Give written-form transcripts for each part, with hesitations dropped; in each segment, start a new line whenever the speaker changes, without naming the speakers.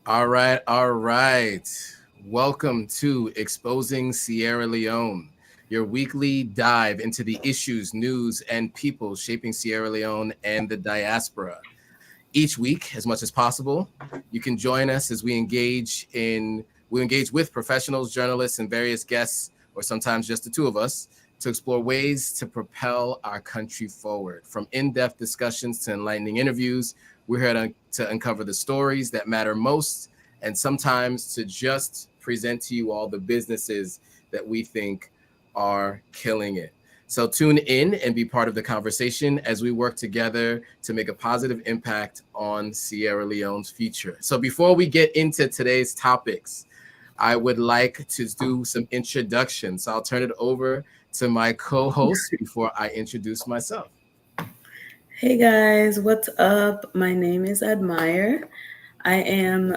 All right, all right. Welcome to Exposing Sierra Leone, your weekly dive into the issues, news, and people shaping Sierra Leone and the diaspora. Each week, as much as possible, you can join us as we engage with professionals, journalists, and various guests, or sometimes just the two of us, to explore ways to propel our country forward. From in-depth discussions to enlightening interviews, we're here to uncover the stories that matter most, and sometimes to just present to you all the businesses that we think are killing it. So tune in and be part of the conversation as we work together to make a positive impact on Sierra Leone's future. So before we get into today's topics, I would like to do some introductions. So I'll turn it over to my co-host before I introduce myself.
Hey guys, what's up? My name is Admire. I am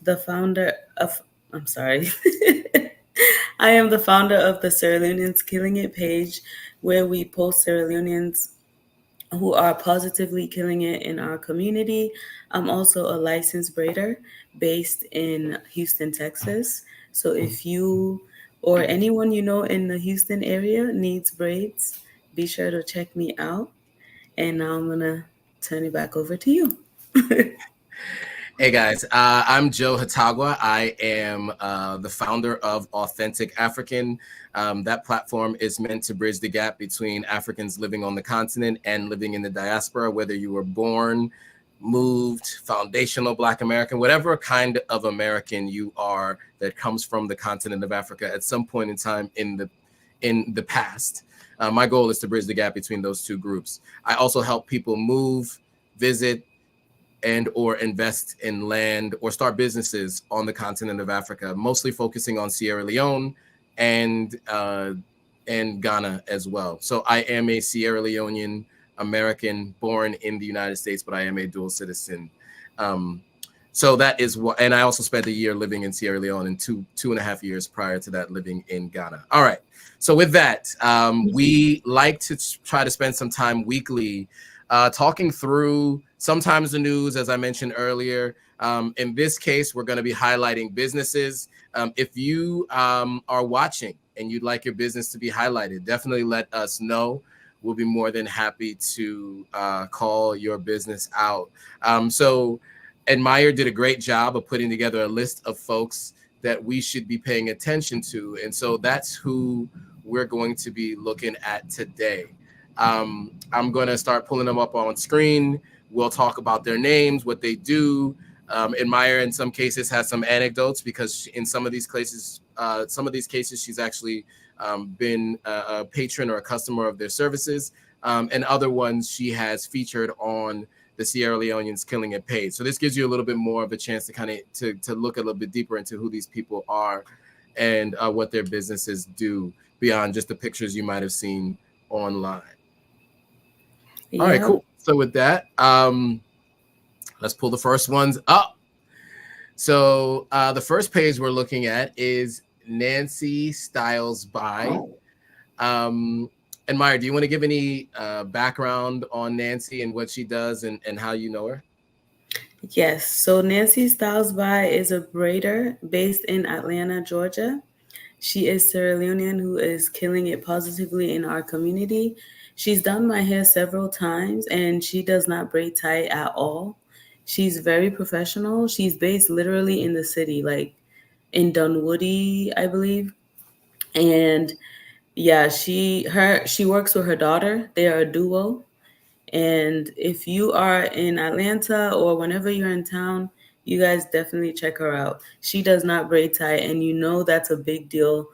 the founder of, I'm sorry. I am the founder of the Sierra Leoneans Killing It page, where we post Sierra Leoneans who are positively killing it in our community. I'm also a licensed braider based in Houston, Texas. So if you or anyone you know in the Houston area needs braids, be sure to check me out. And now I'm gonna turn it back over to you.
Hey guys, I'm Joe Hatagwa. I am the founder of Authentic African. That platform is meant to bridge the gap between Africans living on the continent and living in the diaspora, whether you were born, moved, foundational Black American, whatever kind of American you are that comes from the continent of Africa at some point in time in the past. My goal is to bridge the gap between those two groups. I also help people move, visit, and or invest in land or start businesses on the continent of Africa, mostly focusing on Sierra Leone and Ghana as well. So I am a Sierra Leonean American born in the United States, but I am a dual citizen. So that is what, and I also spent a year living in Sierra Leone and two and a half years prior to that living in Ghana. All right. So with that, we like to try to spend some time weekly talking through sometimes the news, as I mentioned earlier. In this case, we're going to be highlighting businesses. If you are watching and you'd like your business to be highlighted, definitely let us know. We'll be more than happy to call your business out. So Admire did a great job of putting together a list of folks that we should be paying attention to. And so that's who we're going to be looking at today. I'm going to start pulling them up on screen. We'll talk about their names, what they do. Admire, in some cases, has some anecdotes because in some of these cases, she's actually been a patron or a customer of their services. And other ones she has featured on the Sierra Leoneans Killing It page. So this gives you a little bit more of a chance to kind of to look a little bit deeper into who these people are and what their businesses do beyond just the pictures you might have seen online. All right, cool. So with that, let's pull the first ones up. So the first page we're looking at is Nancy Styles by. And Meyer, do you want to give any background on Nancy and what she does and how you know her?
Yes. So Nancy Styles by is a braider based in Atlanta, Georgia. She is Sierra Leonean who is killing it positively in our community. She's done my hair several times and she does not braid tight at all. She's very professional. She's based literally in the city, like in Dunwoody, I believe. And yeah, she works with her daughter. They are a duo. And if you are in Atlanta or whenever you're in town, you guys definitely check her out. She does not braid tight, and you know that's a big deal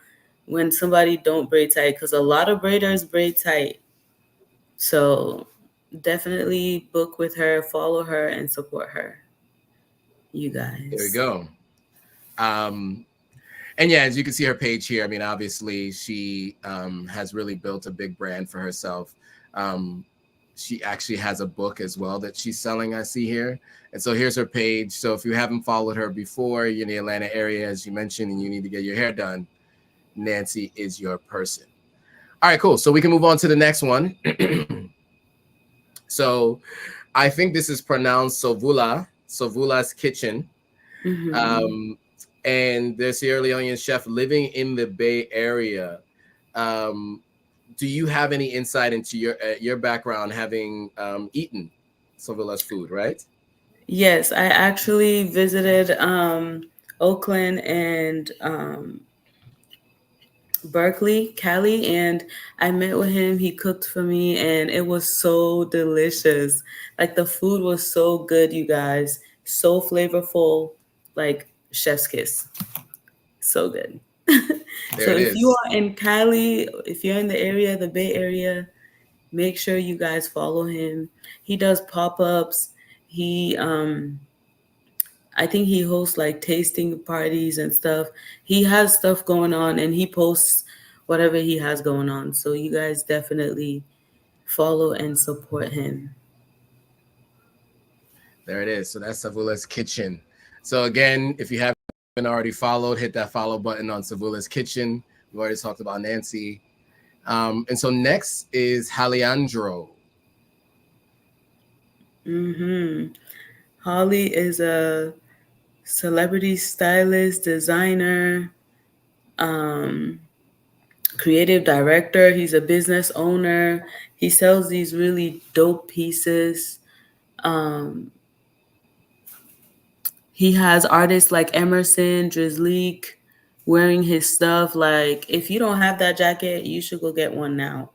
when somebody don't braid tight because a lot of braiders braid tight. So definitely book with her, follow her, and support her. You
There we
guys.
go. And yeah, as you can see her page here, I mean, obviously she has really built a big brand for herself. She actually has a book as well that she's selling, I see here. And so here's her page. So if you haven't followed her before, you're in the Atlanta area, as you mentioned, and you need to get your hair done, Nancy is your person. All right, cool. So we can move on to the next one. So I think this is pronounced Sovula's Kitchen.
Mm-hmm.
Um, and the Sierra Leonean chef living in the Bay Area. Um, do you have any insight into your background, having eaten Sovila's food, right?
Yes, I actually visited Oakland and Berkeley, Cali, and I met with him. He cooked for me, and it was so delicious. Like the food was so good, you guys. So flavorful, like chef's kiss. So good.
There
So
it
if you
is.
are in Cali, if you're in the area, the Bay Area, make sure you guys follow him. He does pop-ups. He I think he hosts like tasting parties and stuff. He has stuff going on and he posts whatever he has going on. So you guys definitely follow and support him.
There it is. So that's Savula's Kitchen. So again, if you haven't already followed, hit that follow button on Savula's Kitchen. We've already talked about Nancy. And so next is Haleandro.
Mm-hmm. Holly is a celebrity stylist, designer, um, creative director. He's a business owner. He sells these really dope pieces. Um, he has artists like Emerson, Drizzleek wearing his stuff. Like, if you don't have that jacket, you should go get one now.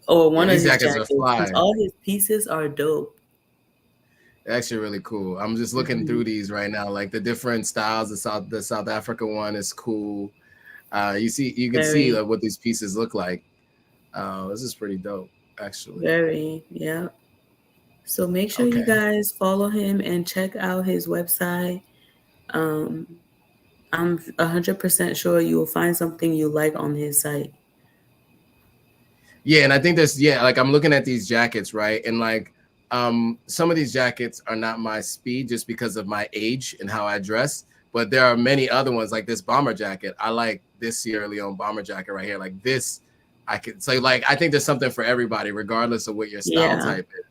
Or
Yeah,
one of
these
his
jackets are
jackets, because
fly.
all his pieces are dope.
They're actually really cool. I'm just looking through
Hmm.
these right now, like the different styles. The South Africa one is cool. You can see
Very,
what these pieces look like. This is pretty dope, actually.
very, yeah. So make sure you
Okay.
guys follow him and check out his website. Um, I'm 100% sure you will find something you like on his site.
Yeah, and I think like I'm looking at these jackets, right? And like some of these jackets are not my speed just because of my age and how I dress. But there are many other ones like this bomber jacket. I like this Sierra Leone bomber jacket right here. Like this, I could say like I think there's something for everybody, regardless of what your style
Yeah,
type is.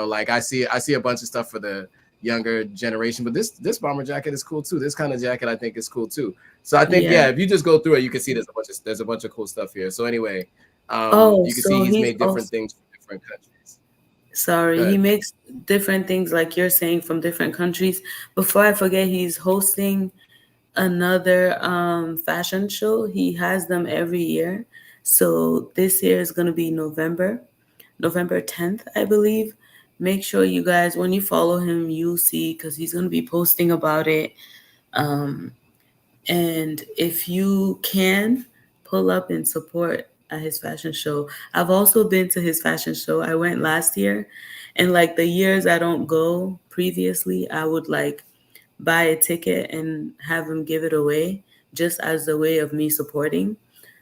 Like I see a bunch of stuff for the younger generation, but this bomber jacket is cool too. This kind of jacket I think is cool too. So I think,
yeah.
yeah, if you just go through it, you can see there's a bunch of cool stuff here. So anyway,
Oh,
you can see
so
he's
he's
made different
also,
things for different countries.
sorry, he
Good.
makes different things like you're saying from different countries. Before I forget, he's hosting another fashion show. He has them every year. So this year is going to be November 10th, I believe. Make sure you guys, when you follow him, you'll see because he's going to be posting about it. Um, and if you can, pull up and support at his fashion show. I've also been to his fashion show. I went last year, and like the years I don't go previously, I would like buy a ticket and have him give it away just as a way of me supporting.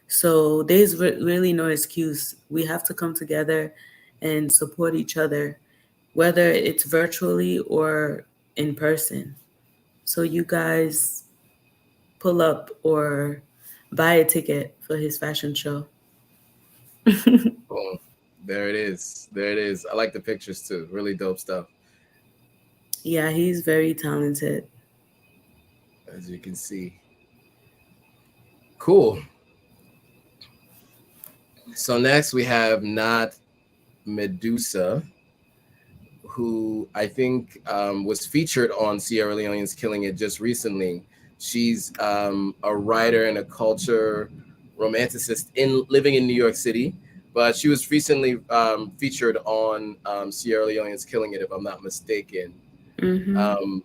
So there's really no excuse. We have to come together and support each other, whether it's virtually or in person. So you guys pull up or buy a ticket for his fashion show.
Boom. There it is. There it is. I like the pictures too. Really dope stuff,
Yeah, he's very talented.
as you can see. Cool. So next we have Not Medusa, who I think was featured on Sierra Leoneans Killing It just recently. She's a writer and a culture romanticist in living in New York City, but she was recently featured on Sierra Leoneans Killing It, if I'm not mistaken.
Mm-hmm.
Um,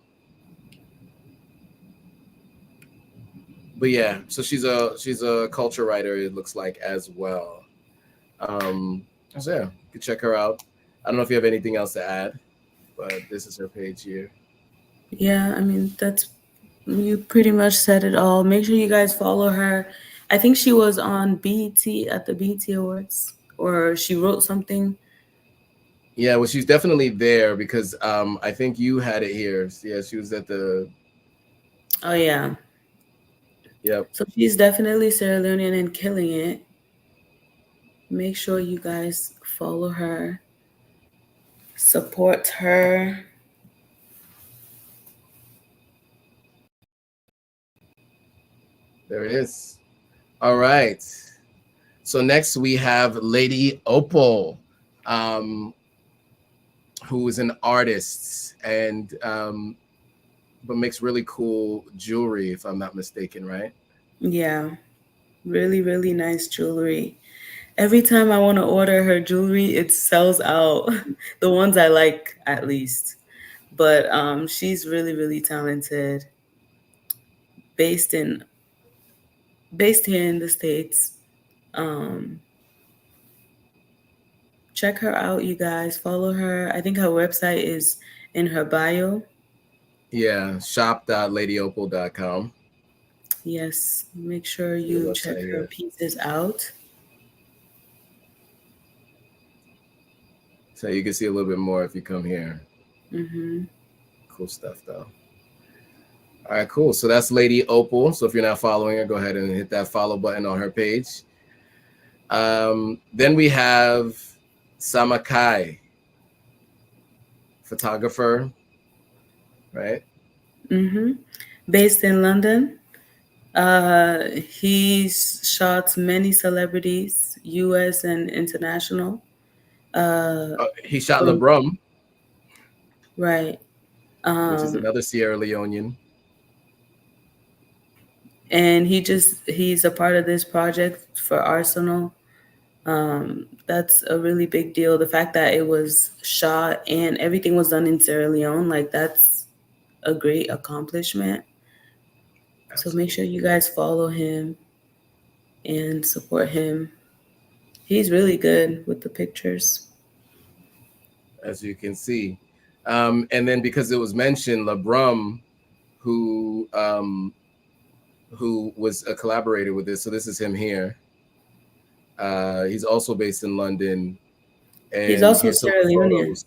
but yeah, so she's a culture writer. It looks like as well. So yeah, you can check her out. I don't know if you have anything else to add, but this is her page here.
Yeah, I mean, you pretty much said it all. Make sure you guys follow her. I think she was on BET at the BET Awards, or she wrote something.
Yeah, well, she's definitely there because I think you had it here. Yeah, she was at the.
Oh, yeah.
Yep.
So she's definitely Sierra Leonean and killing it. Make sure you guys follow her, support her.
There it is. All right. So next we have Lady Opal, um, who is an artist and but makes really cool jewelry, if I'm not mistaken, right?
Yeah, really, really nice jewelry. Every time I want to order her jewelry, it sells out. The ones I like, at least. But she's really, really talented. Based in based here in the States. Um, check her out, you guys. Follow her. I think her website is in her bio.
Yeah, shop.ladyopal.com.
Yes, make sure
The
you check
website
her
here.
pieces out.
So you can see a little bit more if you come here.
Mm-hmm.
Cool stuff though. All right, cool. So that's Lady Opal. So if you're not following her, go ahead and hit that follow button on her page. Then we have Samakai, photographer, right?
Mm-hmm. Based in London. He's shot many celebrities, U.S. and international. Uh,
He shot
from
LeBrum,
right.
which is
Um,
another Sierra Leonean.
and he's a part of this project for Arsenal. That's a really big deal. The fact that it was shot and everything was done in Sierra Leone, like that's a great accomplishment. So make sure
Absolutely.
you guys follow him and support him. He's really good with the pictures.
As you can see. And then because it was mentioned, LeBrum, who was a collaborator with this. So this is him here. He's also based in London,
He's
and
also
here's some
Sierra Leonean.
photos.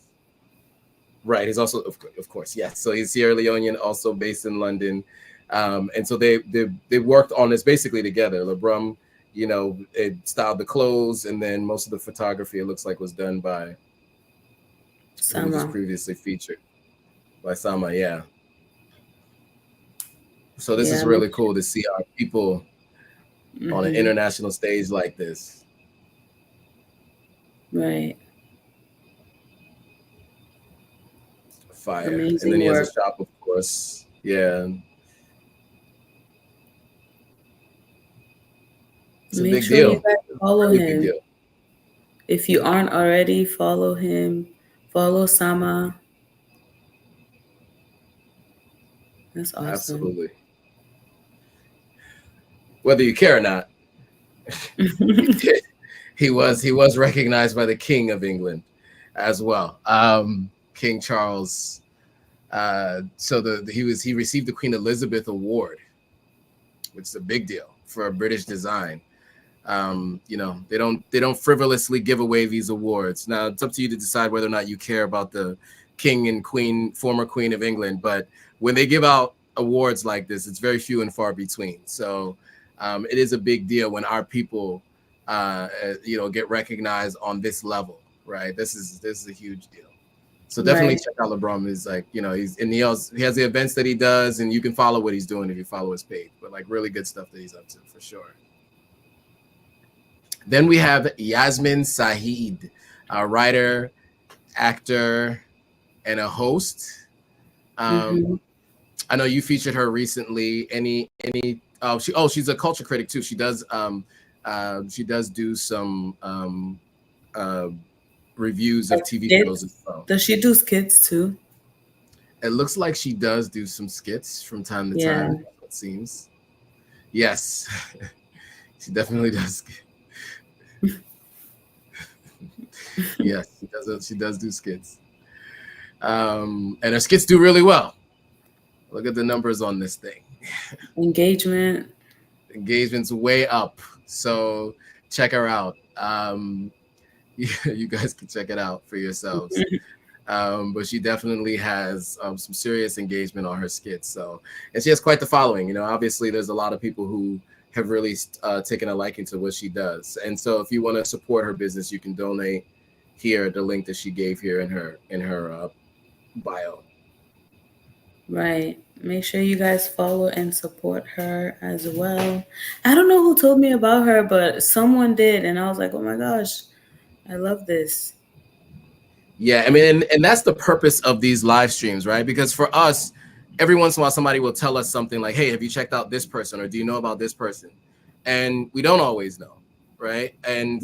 Right. He's also, of course, yes. So he's Sierra Leonean, also based in London, and so they worked on this basically together. LeBrum, it styled the clothes, and then most of the photography it looks like was done by who we just
Sama.
previously featured, by Sama. Yeah. So this is
Yeah,
really cool to see our people on an
mm-hmm.
international stage like this.
Right.
Fire. And then
Amazing
he has a
work.
shop, of course. Yeah. It's a
Make
big
sure you
deal.
guys follow
Really big
him.
deal.
If you aren't already, follow him. Follow Sama. That's awesome.
Absolutely. Whether you care or not, he did. He was recognized by the King of England as well. King Charles. So he received the Queen Elizabeth Award, which is a big deal for a British design. They don't frivolously give away these awards. Now it's up to you to decide whether or not you care about the king and queen, former queen of England. But when they give out awards like this, it's very few and far between. So it is a big deal when our people, get recognized on this level, right? This is a huge deal. So definitely
Right.
check out LeBron. He's he has the events that he does, and you can follow what he's doing if you follow his page. But like really good stuff that he's up to for sure. Then we have Yasmin Saeed, a writer, actor, and a host.
Mm-hmm.
I know you featured her recently. She's a culture critic too. She does do some uh, reviews of
Like
TV shows
skits.
as well.
Does she do skits too?
It looks like she does do some skits from time to
Yeah.
time. It seems. Yes, she definitely does. Yes, she does. She does do skits, and her skits do really well. Look at the numbers on this thing.
Engagement.
Engagement's way up. So check her out. You guys can check it out for yourselves. But she definitely has some serious engagement on her skits. So, and she has quite the following. Obviously, there's a lot of people who have really taken a liking to what she does. And so, if you want to support her business, you can donate here at the link that she gave here in her bio.
Right. Make sure you guys follow and support her as well. I don't know who told me about her, but someone did, and I was like, oh my gosh, I love this.
Yeah, I mean, and that's the purpose of these live streams, right? Because for us, every once in a while, somebody will tell us something like, "Hey, have you checked out this person, or do you know about this person?" And we don't always know, right? And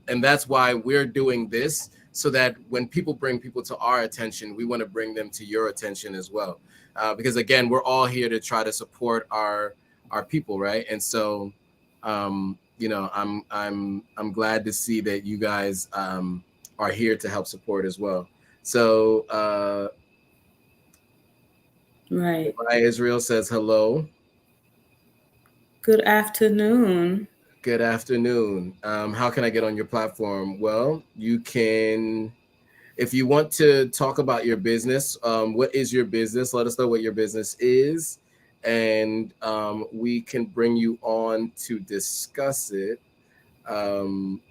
that's why we're doing this, so that when people bring people to our attention, we want to bring them to your attention as well. Because again, we're all here to try to support our people, right? And so, I'm glad to see that you guys are here to help support as well. So
Right.
Israel says hello.
Good afternoon.
Good afternoon. How can I get on your platform? Well, you can, if you want to talk about your business, what is your business? Let us know what your business is, and we can bring you on to discuss it. Um,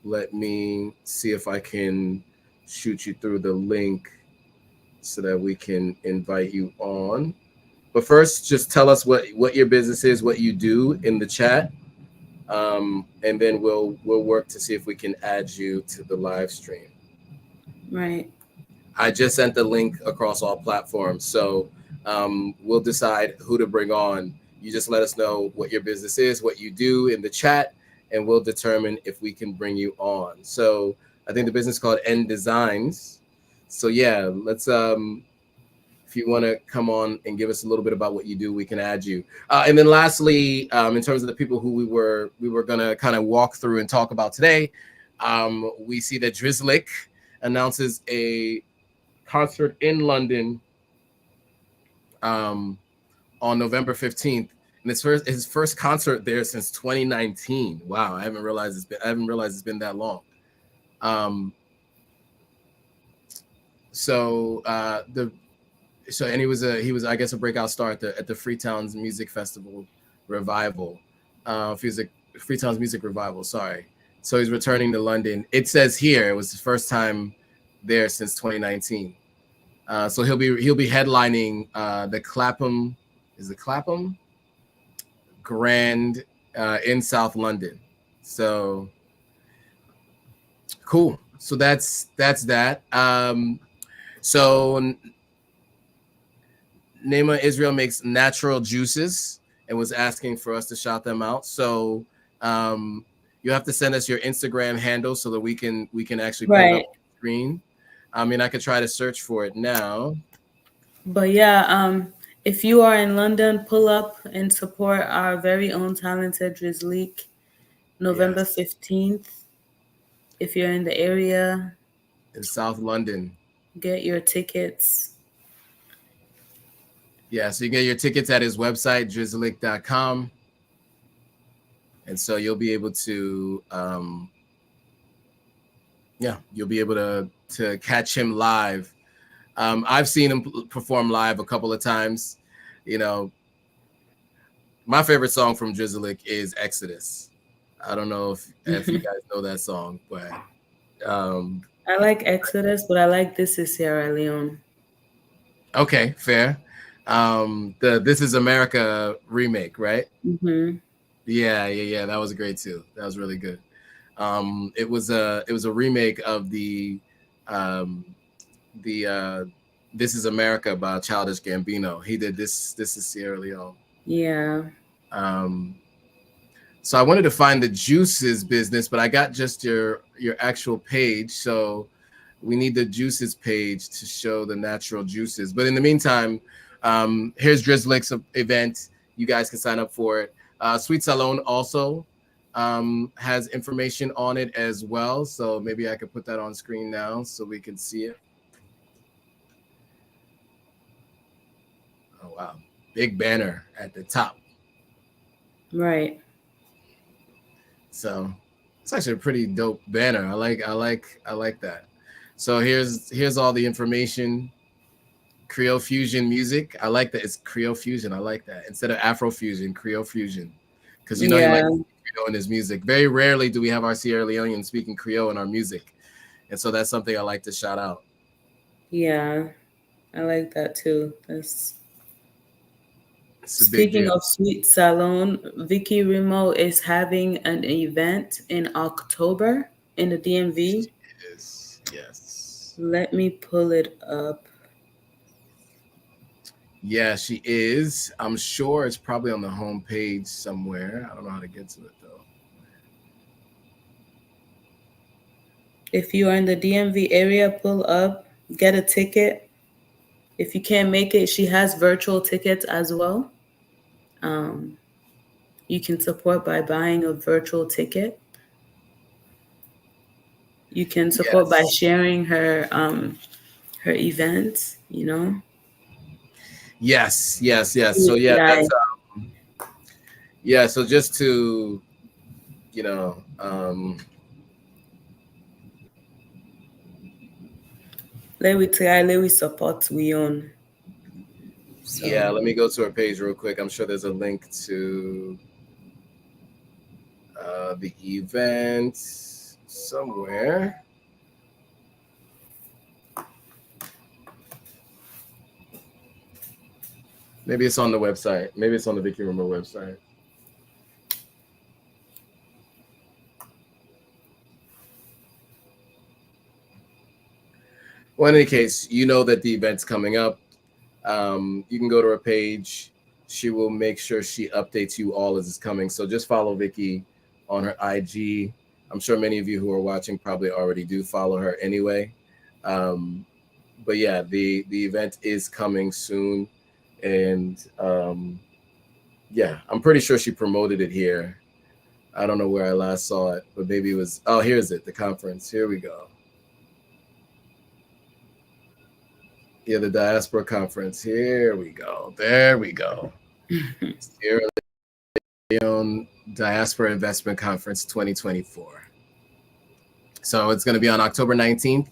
Let me see if I can shoot you through the link so that we can invite you on. But first, just tell us what your business is, what you do in the chat, and then we'll work to see if we can add you to the live stream.
Right.
I just sent the link across all platforms, so we'll decide who to bring on. You just let us know what your business is, what you do in the chat, and we'll determine if we can bring you on. So I think the business is called N Designs. So yeah, let's if you want to come on and give us a little bit about what you do, we can add you. And then lastly, in terms of the people who we were gonna kind of walk through and talk about today, we see that Drizzlick announces a concert in London on November 15th, and it's his first concert there since 2019. Wow, I haven't realized it's been that long. And he was I guess a breakout star at the Freetown's Music Festival revival. Freetown's Music Revival, sorry. So he's returning to London. It says here it was his first time there since 2019. So he'll be headlining the Clapham Grand in South London. So cool. So that's that. So Nema Israel makes natural juices and was asking for us to shout them out. So you have to send us your Instagram handle so that we can actually put it up on the screen. I mean, I could try to search for it now.
But yeah, if you are in London, pull up and support our very own talented Drizzleek, November 15th. If you're in the area,
in South London,
get your tickets.
Yeah, so you get your tickets at his website, drizzlick.com. And so you'll be able to you'll be able to catch him live. I've seen him perform live a couple of times. You know, my favorite song from Drizzlick is Exodus. I don't know if you guys know that song, but
I like Exodus, but I like This Is Sierra Leone.
Okay, fair. The This Is America remake, right?
Mm-hmm.
Yeah. That was great too. That was really good. It was a remake of the This Is America by Childish Gambino. He did This Is Sierra Leone.
Yeah.
So I wanted to find the juices business, but I got just your actual page. So we need the juices page to show the natural juices. But in the meantime, here's Drizzlick's event. You guys can sign up for it. Sweet Salon also has information on it as well. So maybe I could put that on screen now so we can see it. Oh, wow. Big banner at the top.
Right.
So it's actually a pretty dope banner. I like that. So here's all the information. Creole fusion music. I like that it's Creole fusion. I like that instead of Afro fusion, Creole fusion, because he likes Creole in his music. Very rarely do we have our Sierra Leoneans speaking Creole in our music, and so that's something I like to shout out.
Yeah, I like that too. That's
It's a big
Speaking
deal.
of Sweet Salon, Vicky Remo is having an event in October in the DMV.
Yes.
Let me pull it up.
Yeah, she is. I'm sure it's probably on the homepage somewhere. I don't know how to get to it though.
If you are in the DMV area, pull up, get a ticket. If you can't make it, she has virtual tickets as well. Um, you can support by buying a virtual ticket. You can support by
Yes.
sharing her events. You know,
Yes. So yeah,
UEI.
that's yeah. So just to you know,
Let we support we own.
yeah.
So
Let me go to her page real quick. I'm sure there's a link to the event somewhere. Maybe it's on the website. Maybe it's on the Vicky Rumor website. Well, in any case, you know that the event's coming up. You can go to her page. She will make sure she updates you all as it's coming. So just follow Vicky on her IG. I'm sure many of you who are watching probably already do follow her anyway. Um, but yeah, the event is coming soon, and yeah, I'm pretty sure she promoted it here. I don't know where I last saw it, but maybe it was. Oh, here's it. The conference. Here we go. Yeah, the diaspora conference. Here we go. There we go. Sierra Leone Diaspora Investment Conference 2024. So it's going to be on October 19th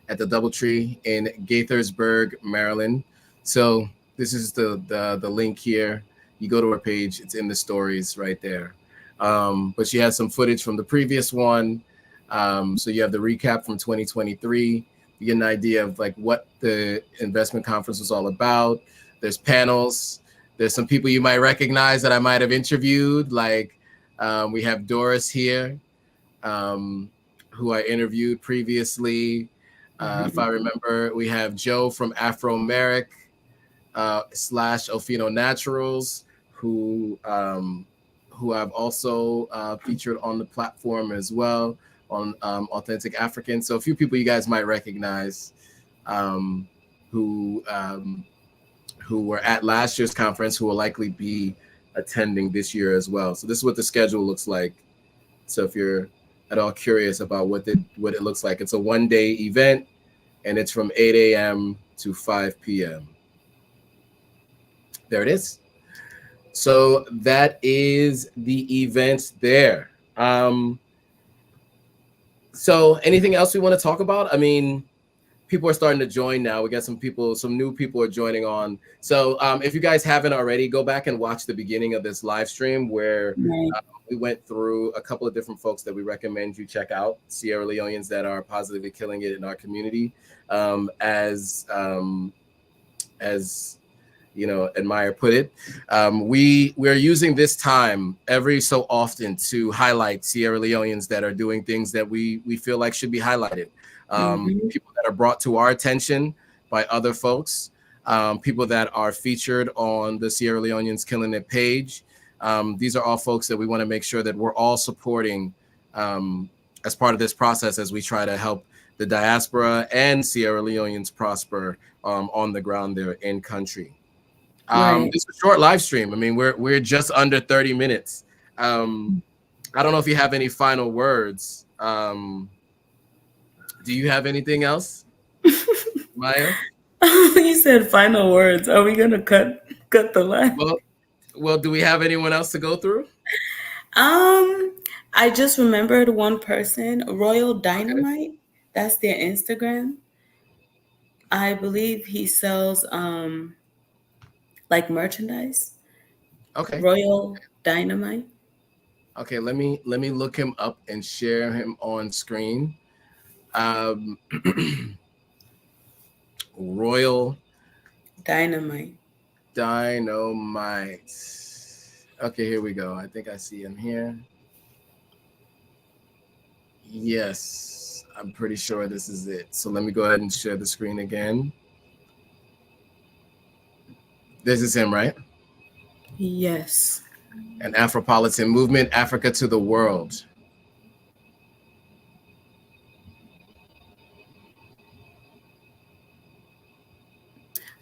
at the DoubleTree in Gaithersburg, Maryland. So this is the link here. You go to her page. It's in the stories right there. But she has some footage from the previous one. So you have the recap from 2023. You get an idea of like what the investment conference was all about. There's panels. There's some people you might recognize that I might have interviewed. Like we have Doris here, who I interviewed previously. If I remember, we have Joe from Afro Americ slash Ofino Naturals, who I've also featured on the platform as well on Authentic African. So a few people you guys might recognize um, who um, who were at last year's conference, who will likely be attending this year as well. So this is what the schedule looks like. So if you're at all curious about what it looks like, it's a one-day event, and it's from 8 a.m. to 5 p.m. There it is. So that is the event there. So anything else we want to talk about? I mean, people are starting to join now. We got some new people are joining on. So if you guys haven't already, go back and watch the beginning of this live stream where
right.
we went through a couple of different folks that we recommend you check out, Sierra Leoneans that are positively killing it in our community. As you know, Admire put it, we're using this time every so often to highlight Sierra Leoneans that are doing things that we feel like should be highlighted. People that are brought to our attention by other folks, people that are featured on the Sierra Leoneans Killing It page. These are all folks that we want to make sure that we're all supporting as part of this process as we try to help the diaspora and Sierra Leoneans prosper on the ground there in country.
Right.
It's a short live stream. I mean, we're just under 30 minutes. I don't know if you have any final words. Do you have anything else, Maya?
You said final words. Are we gonna cut the line?
Well, do we have anyone else to go through?
Um, I just remembered one person, Royal
Okay.
Dynamite. That's their Instagram. I believe he sells like merchandise.
Okay.
Royal Dynamite.
Okay. Let me look him up and share him on screen. Um, Royal
Dynamite.
Dynamite. Okay, here we go. I think I see him here. Yes, I'm pretty sure this is it. So let me go ahead and share the screen again. This is him, right?
Yes.
An Afropolitan movement, Africa to the world.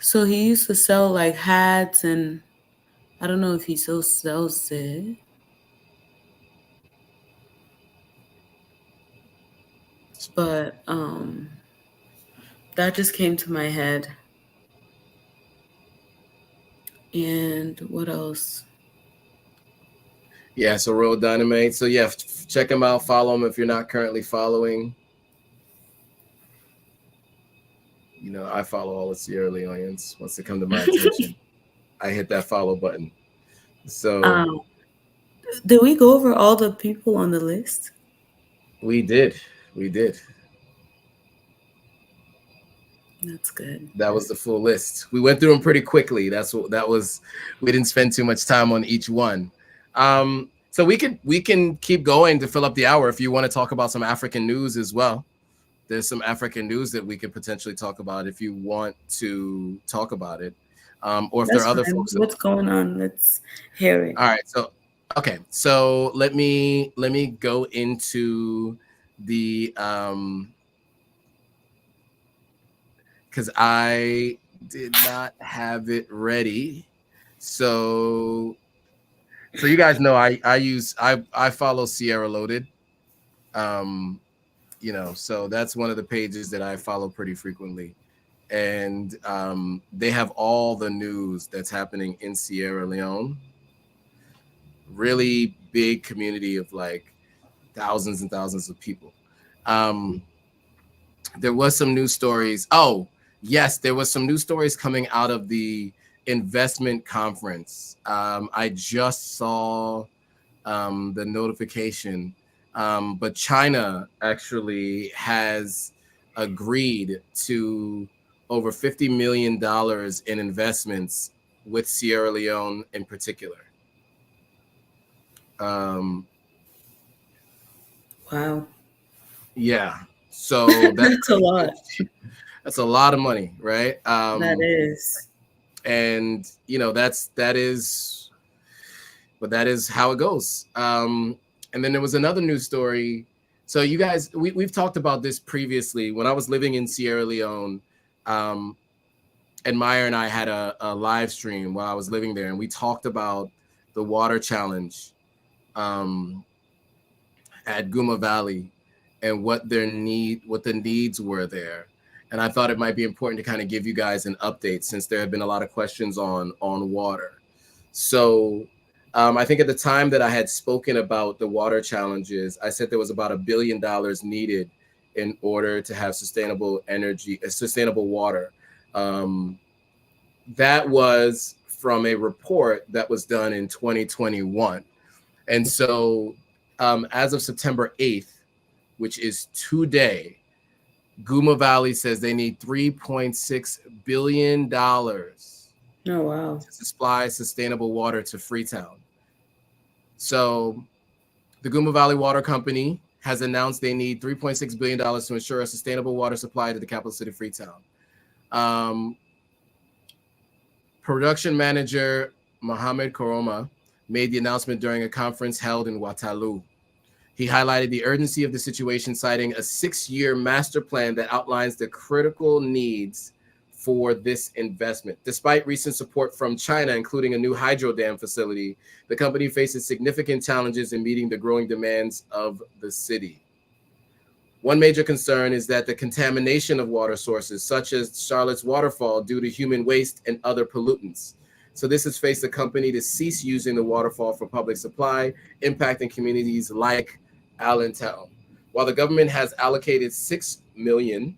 So he used to sell like hats, and I don't know if he still sells it, but that just came to my head. And what else?
Yeah, so Real Dynamite. So yeah, check him out. Follow him if you're not currently following. You know, I follow all the Sierra Leoneans. Once they come to my attention, I hit that follow button. So
Um, did we go over all the people on the list?
we did. We did.
That's good.
That was the full list. We went through them pretty quickly. That's what that was. We didn't spend too much time on each one. So we can keep going to fill up the hour if you want to talk about some African news as well. There's some African news that we could potentially talk about if you want to talk about it, or if there
That's
are other
fine.
folks.
What's going on? Let's hear it.
All right. So okay. So let me go into the because I did not have it ready. So you guys know I follow Sierra Loaded. You know, so that's one of the pages that I follow pretty frequently. And they have all the news that's happening in Sierra Leone. Really big community of like thousands and thousands of people. There was some news stories. Oh, yes, there was some news stories coming out of the investment conference. I just saw the notification, but China actually has agreed to over $50 million in investments with Sierra Leone in particular.
Wow.
Yeah, so
That's a lot.
that's a lot of money, right?
That is.
And you know that is, but that is how it goes. And then there was another news story. So you guys, we've talked about this previously. When I was living in Sierra Leone, and Meyer and I had a live stream while I was living there, and we talked about the water challenge at Guma Valley and what the needs were there. And I thought it might be important to kind of give you guys an update since there have been a lot of questions on water. So I think at the time that I had spoken about the water challenges, I said there was about $1 billion needed in order to have sustainable energy, sustainable water. That was from a report that was done in 2021. And so as of September 8th, which is today, Guma Valley says they need $3.6 billion
Oh, wow.
to supply sustainable water to Freetown. So the Guma Valley Water Company has announced they need $3.6 billion to ensure a sustainable water supply to the capital city, Freetown. Production manager Mohamed Koroma made the announcement during a conference held in Waterloo. He highlighted the urgency of the situation, citing a 6-year master plan that outlines the critical needs for this investment. Despite recent support from China, including a new hydro dam facility, the company faces significant challenges in meeting the growing demands of the city. One major concern is that the contamination of water sources, such as Charlotte's waterfall, due to human waste and other pollutants. So this has faced the company to cease using the waterfall for public supply, impacting communities like Allentown. While the government has allocated $6 million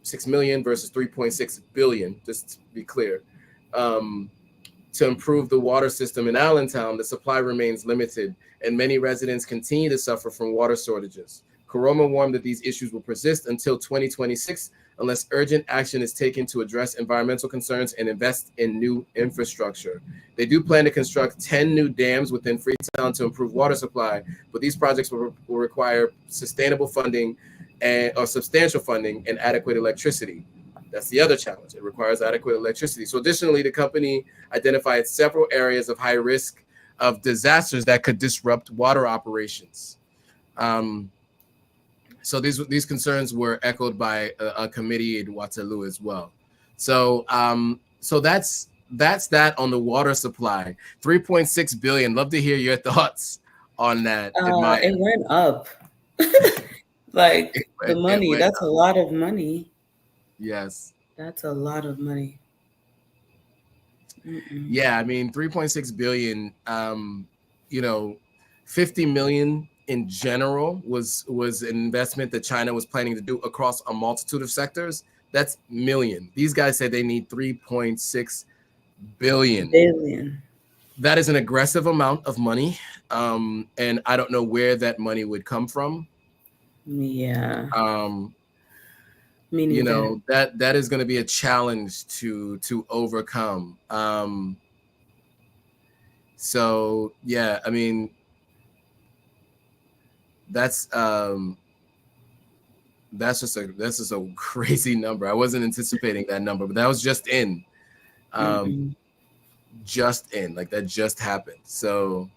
versus $3.6 billion, just to be clear, to improve the water system in Allentown, the supply remains limited, and many residents continue to suffer from water shortages. Koroma warned that these issues will persist until 2026, unless urgent action is taken to address environmental concerns and invest in new infrastructure. They do plan to construct 10 new dams within Freetown to improve water supply, but these projects will require sustainable funding or substantial funding and adequate electricity. That's the other challenge. It requires adequate electricity. So additionally, the company identified several areas of high risk of disasters that could disrupt water operations. So these concerns were echoed by a committee in Waterloo as well. So so that's that on the water supply. 3.6 billion. Love to hear your thoughts on that.
It went up. Like the money, that's a lot of money.
Yes.
That's a lot of money.
Yeah, I mean 3.6 billion, you know, 50 million in general was an investment that China was planning to do across a multitude of sectors. That's million. These guys said they need 3.6 billion. That is an aggressive amount of money. And I don't know where that money would come from.
Yeah.
You know, that is going to be a challenge to overcome. So yeah, I mean, that's just a crazy number. I wasn't anticipating that number, but that was just in. Like that just happened. So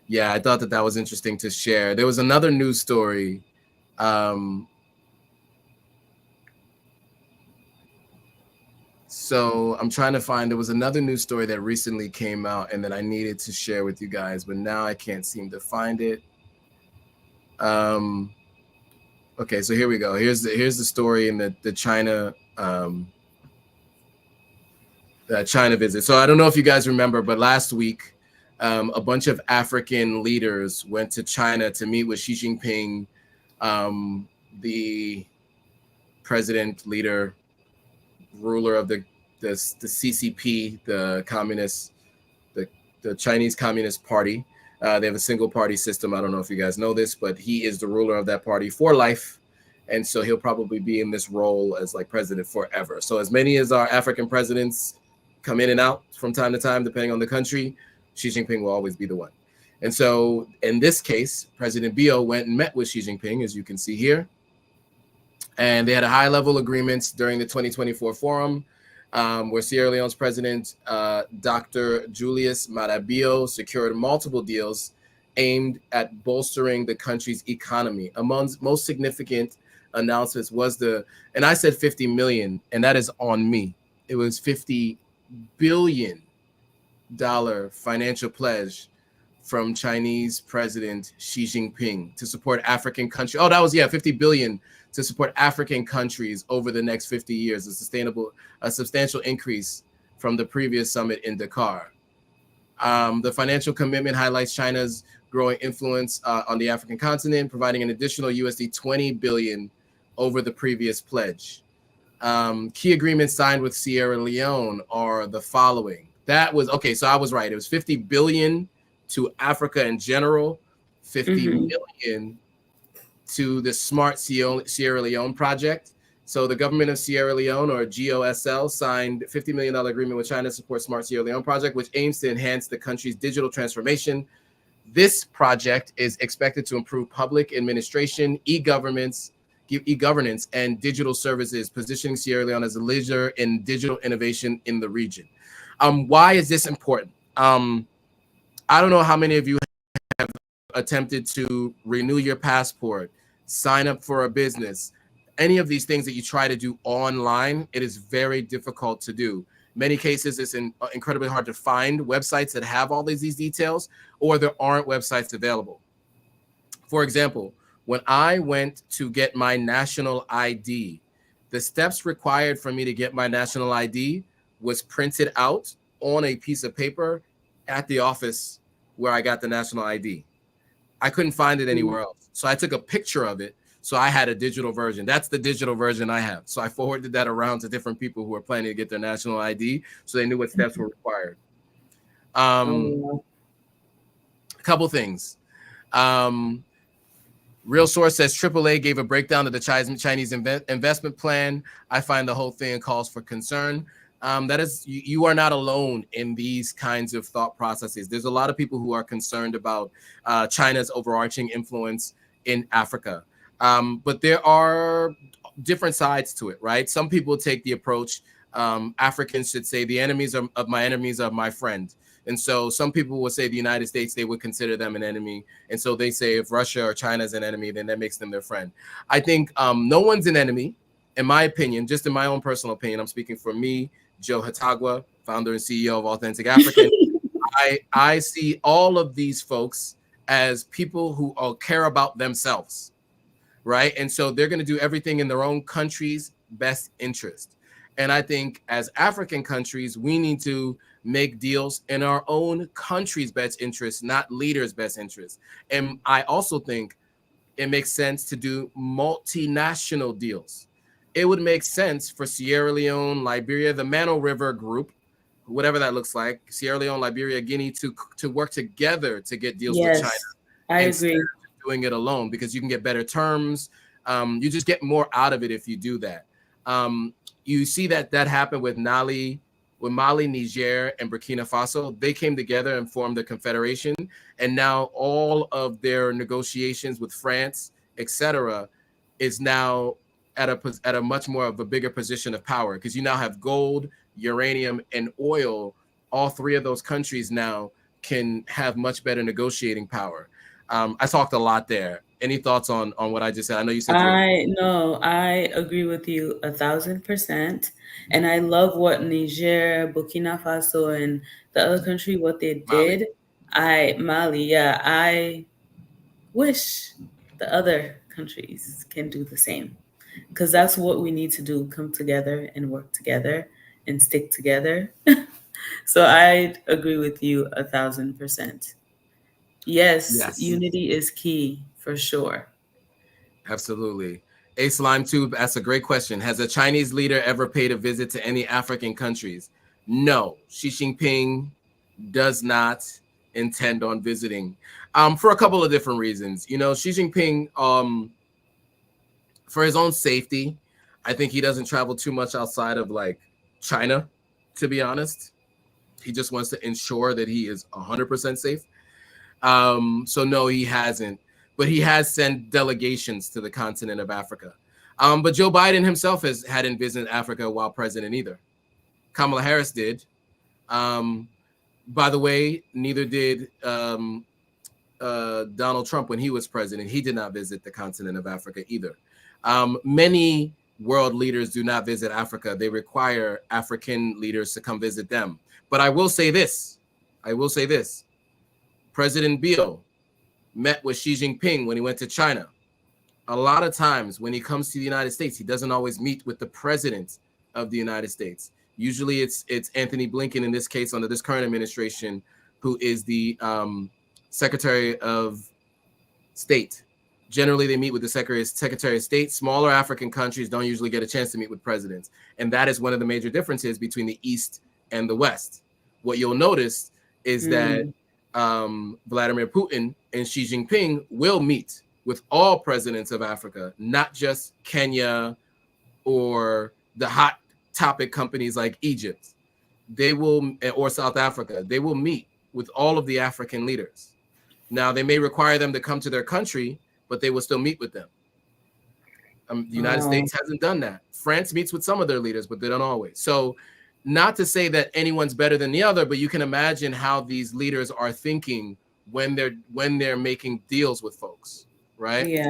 yeah, I thought that was interesting to share. There was another news story. So I'm trying to find, there was another news story that recently came out and that I needed to share with you guys, but now I can't seem to find it. Okay, so here we go. Here's the story in the China China visit. So I don't know if you guys remember, but last week, a bunch of African leaders went to China to meet with Xi Jinping, the president, leader, ruler of the CCP, the communist, the Chinese Communist Party. They have a single party system. I don't know if you guys know this, but he is the ruler of that party for life. And so he'll probably be in this role as like president forever. So as many as our African presidents come in and out from time to time, depending on the country, Xi Jinping will always be the one. And so in this case, President Bio went and met with Xi Jinping, as you can see here. And they had a high-level agreements during the 2024 forum, where Sierra Leone's president, Dr. Julius Maada Bio, secured multiple deals aimed at bolstering the country's economy. Among most significant announcements was and I said 50 million, and that is on me. It was $50 billion financial pledge from Chinese President Xi Jinping to support African countries. Oh, that was, 50 billion to support African countries over the next 50 years, a substantial increase from the previous summit in Dakar. The financial commitment highlights China's growing influence on the African continent, providing an additional USD 20 billion over the previous pledge. Key agreements signed with Sierra Leone are the following. That was, okay, so I was right. It was 50 billion to Africa in general, 50 million to the Smart Sierra Leone project. So the government of Sierra Leone, or GOSL, signed a $50 million agreement with China to support Smart Sierra Leone project, which aims to enhance the country's digital transformation. This project is expected to improve public administration, e-governance, and digital services, positioning Sierra Leone as a leader in digital innovation in the region. Why is this important? I don't know how many of you have attempted to renew your passport, sign up for a business, any of these things that you try to do online. It is very difficult to do. Many cases, it's incredibly hard to find websites that have all these details, or there aren't websites available. For example, when I went to get my national ID, the steps required for me to get my national ID was printed out on a piece of paper at the office where I got the national ID. I couldn't find it anywhere else. So I took a picture of it. So I had a digital version. That's the digital version I have. So I forwarded that around to different people who were planning to get their national ID, so they knew what steps were required. A couple things. Real Source says AAA gave a breakdown of the Chinese investment plan. I find the whole thing calls for concern. That is, you are not alone in these kinds of thought processes. There's a lot of people who are concerned about China's overarching influence in Africa. But there are different sides to it, right? Some people take the approach, Africans should say the enemies of my enemies are my friend. And so some people will say the United States, they would consider them an enemy. And so they say if Russia or China is an enemy, then that makes them their friend. I think no one's an enemy, in my opinion, just in my own personal opinion. I'm speaking for me, Joe Hatagwa, founder and CEO of Authentic African. I see all of these folks as people who care about themselves, right? And so they're going to do everything in their own country's best interest. And I think as African countries, we need to make deals in our own country's best interest, not leaders' best interest. And I also think it makes sense to do multinational deals. It would make sense for Sierra Leone, Liberia, the Mano River Group, whatever that looks like, Sierra Leone, Liberia, Guinea, to work together to get deals with China.
I agree.
Doing it alone, because you can get better terms. You just get more out of it if you do that. You see that happened with Mali, Niger, and Burkina Faso. They came together and formed a confederation, and now all of their negotiations with France, etc., is now at a much more of a bigger position of power, because you now have gold, uranium, and oil. All three of those countries now can have much better negotiating power. I talked a lot there. Any thoughts on what I just said? I know you said
I agree with you 1,000%. And I love what Niger, Burkina Faso, and the other country, what they did. Mali, yeah. I wish the other countries can do the same, because that's what we need to do: come together and work together and stick together. So I agree with you 1,000%. Yes, unity is key for sure.
Absolutely. A Slime Tube asks a great question. Has a Chinese leader ever paid a visit to any African countries? No. Xi Jinping does not intend on visiting, for a couple of different reasons. You know, Xi Jinping, for his own safety, I think he doesn't travel too much outside of like China, to be honest. He just wants to ensure that he is 100% safe. So no, he hasn't, but he has sent delegations to the continent of Africa. But Joe Biden himself hadn't visited Africa while president either. Kamala Harris did. By the way, neither did Donald Trump when he was president. He did not visit the continent of Africa either. Many world leaders do not visit Africa. They require African leaders to come visit them. But I will say this. President Bill met with Xi Jinping when he went to China. A lot of times when he comes to the United States, he doesn't always meet with the president of the United States. Usually it's Anthony Blinken, in this case, under this current administration, who is the Secretary of State. Generally, they meet with the Secretary of State. Smaller African countries don't usually get a chance to meet with presidents. And that is one of the major differences between the East and the West. What you'll notice is that Vladimir Putin and Xi Jinping will meet with all presidents of Africa, not just Kenya or the hot topic companies like Egypt. They will, or South Africa, they will meet with all of the African leaders. Now, they may require them to come to their country, but they will still meet with them. The United States hasn't done that. France meets with some of their leaders, but they don't always. So not to say that anyone's better than the other, but you can imagine how these leaders are thinking when they're making deals with folks, right?
Yeah.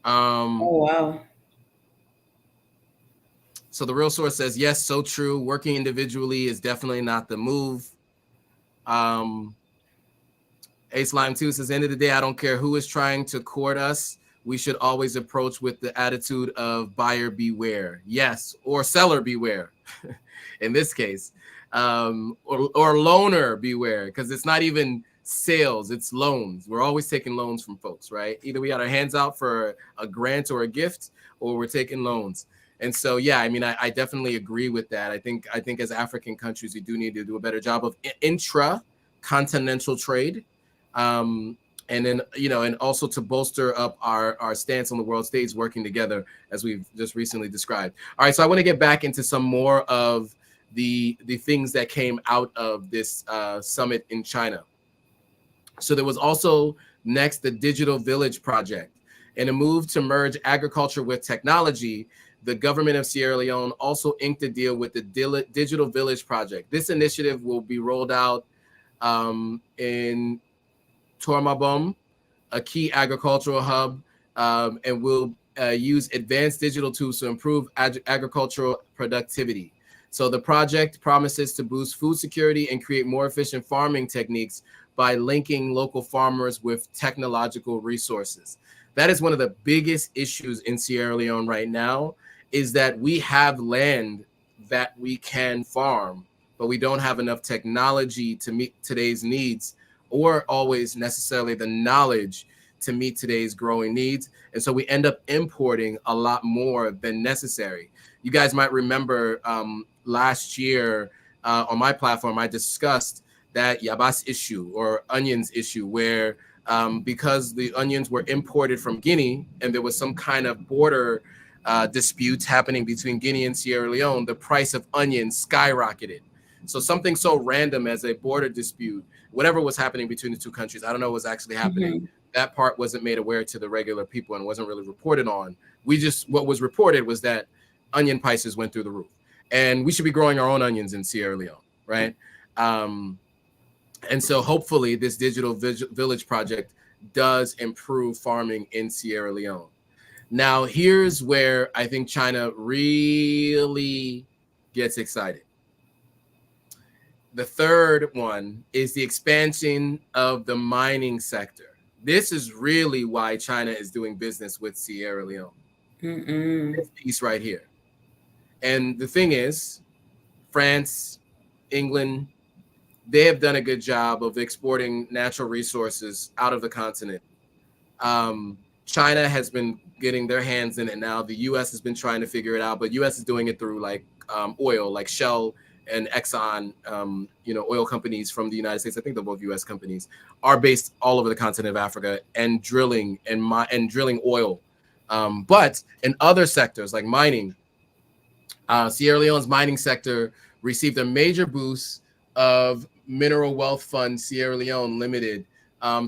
Oh, wow.
So the Real Source says, yes, so true. Working individually is definitely not the move. Ace Lime 2 says, end of the day, I don't care who is trying to court us. We should always approach with the attitude of buyer beware. Yes, or seller beware in this case, or loaner beware, because it's not even sales, it's loans. We're always taking loans from folks, right? Either we got our hands out for a grant or a gift, or we're taking loans. And so, yeah, I mean, I definitely agree with that. I think as African countries, we do need to do a better job of intra-continental trade. And then, and also to bolster up our stance on the world stage, working together as we've just recently described. All right, so I want to get back into some more of the things that came out of this summit in China. So there was also next the Digital Village Project. In a move to merge agriculture with technology, the government of Sierra Leone also inked a deal with the Digital Village Project. This initiative will be rolled out in Tormabom, a key agricultural hub, and will use advanced digital tools to improve agricultural productivity. So the project promises to boost food security and create more efficient farming techniques by linking local farmers with technological resources. That is one of the biggest issues in Sierra Leone right now, is that we have land that we can farm, but we don't have enough technology to meet today's needs, or always necessarily the knowledge to meet today's growing needs. And so we end up importing a lot more than necessary. You guys might remember last year on my platform, I discussed that yabas issue or onions issue, where because the onions were imported from Guinea and there was some kind of border disputes happening between Guinea and Sierra Leone, the price of onions skyrocketed. So something so random as a border dispute, whatever was happening between the two countries, I don't know what was actually happening. That part wasn't made aware to the regular people and wasn't really reported on. What was reported was that onion prices went through the roof, and we should be growing our own onions in Sierra Leone, right? And so hopefully this Digital Village Project does improve farming in Sierra Leone. Now, here's where I think China really gets excited. The third one is the expansion of the mining sector. This is really why China is doing business with Sierra Leone. This piece right here. And the thing is, France, England, they have done a good job of exporting natural resources out of the continent. China has been getting their hands in it now. The U.S. has been trying to figure it out, but U.S. is doing it through like oil, like Shell and Exxon, oil companies from the United States. I think they're both U.S. companies, are based all over the continent of Africa and drilling and drilling oil. But in other sectors like mining, Sierra Leone's mining sector received a major boost of Mineral Wealth Fund Sierra Leone Limited,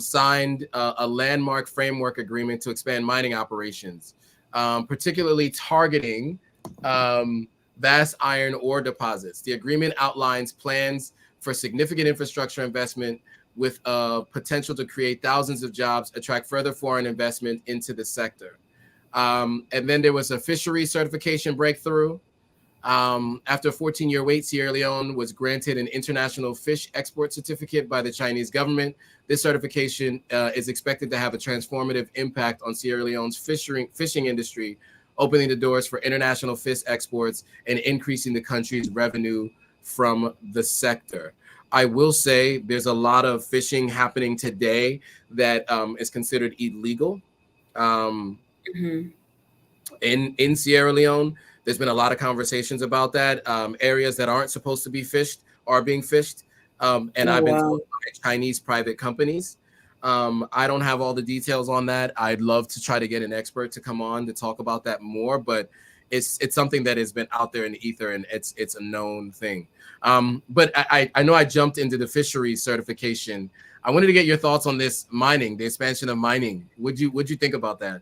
signed a landmark framework agreement to expand mining operations, particularly targeting vast iron ore deposits. The agreement outlines plans for significant infrastructure investment with potential to create thousands of jobs, attract further foreign investment into the sector. And then there was a fishery certification breakthrough. After a 14-year wait, Sierra Leone was granted an international fish export certificate by the Chinese government. This certification is expected to have a transformative impact on Sierra Leone's fishing industry, opening the doors for international fish exports and increasing the country's revenue from the sector. I will say there's a lot of fishing happening today that is considered illegal. In Sierra Leone, there's been a lot of conversations about that. Areas that aren't supposed to be fished are being fished. And I've been told by Chinese private companies. I don't have all the details on that. I'd love to try to get an expert to come on to talk about that more, but it's something that has been out there in the ether, and it's a known thing. But I know I jumped into the fisheries certification. I wanted to get your thoughts on this mining, the expansion of mining. What'd you think about that,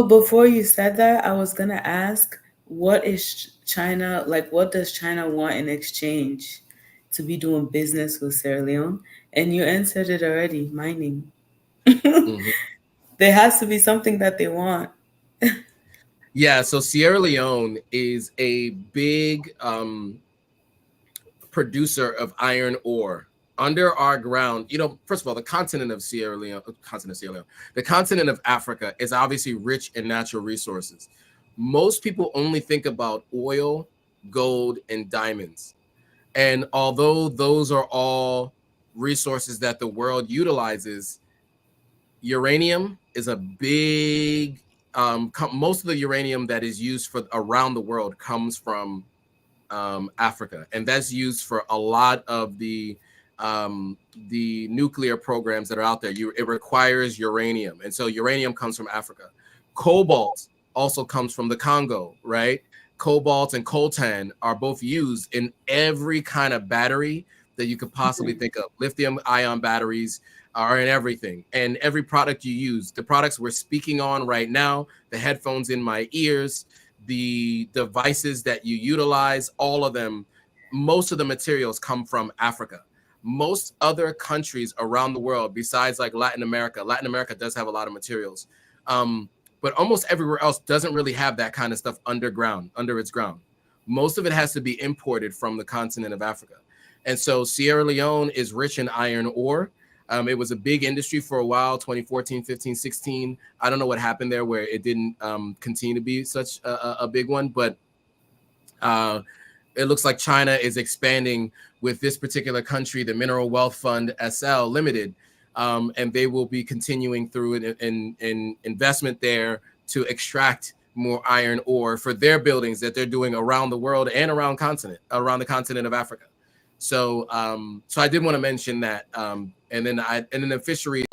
Before you said that, I was gonna ask, what is China like? What does China want in exchange to be doing business with Sierra Leone? And you answered it already, mining. There has to be something that they want.
Yeah, so Sierra Leone is a big producer of iron ore under our ground. First of all, the continent of Africa is obviously rich in natural resources. Most people only think about oil, gold, and diamonds. And although those are all resources that the world utilizes, uranium is a big, most of the uranium that is used for around the world comes from Africa. And that's used for a lot of the the nuclear programs that are out there. It requires uranium, and so uranium comes from Africa. Cobalt also comes from the Congo, right? Cobalt and coltan are both used in every kind of battery that you could possibly think of. Lithium ion batteries are in everything, and every product you use. The products we're speaking on right now, the headphones in my ears, the devices that you utilize, all of them, most of the materials come from Africa. Most other countries around the world, besides like Latin America does have a lot of materials, but almost everywhere else doesn't really have that kind of stuff underground, under its ground. Most of it has to be imported from the continent of Africa. And so Sierra Leone is rich in iron ore. It was a big industry for a while, 2014, 15, 16. I don't know what happened there where it didn't continue to be such a big one, but it looks like China is expanding with this particular country, the Mineral Wealth Fund SL Limited, and they will be continuing through an investment there to extract more iron ore for their buildings that they're doing around the world and around the continent of Africa. So, so I did want to mention that, and then the fisheries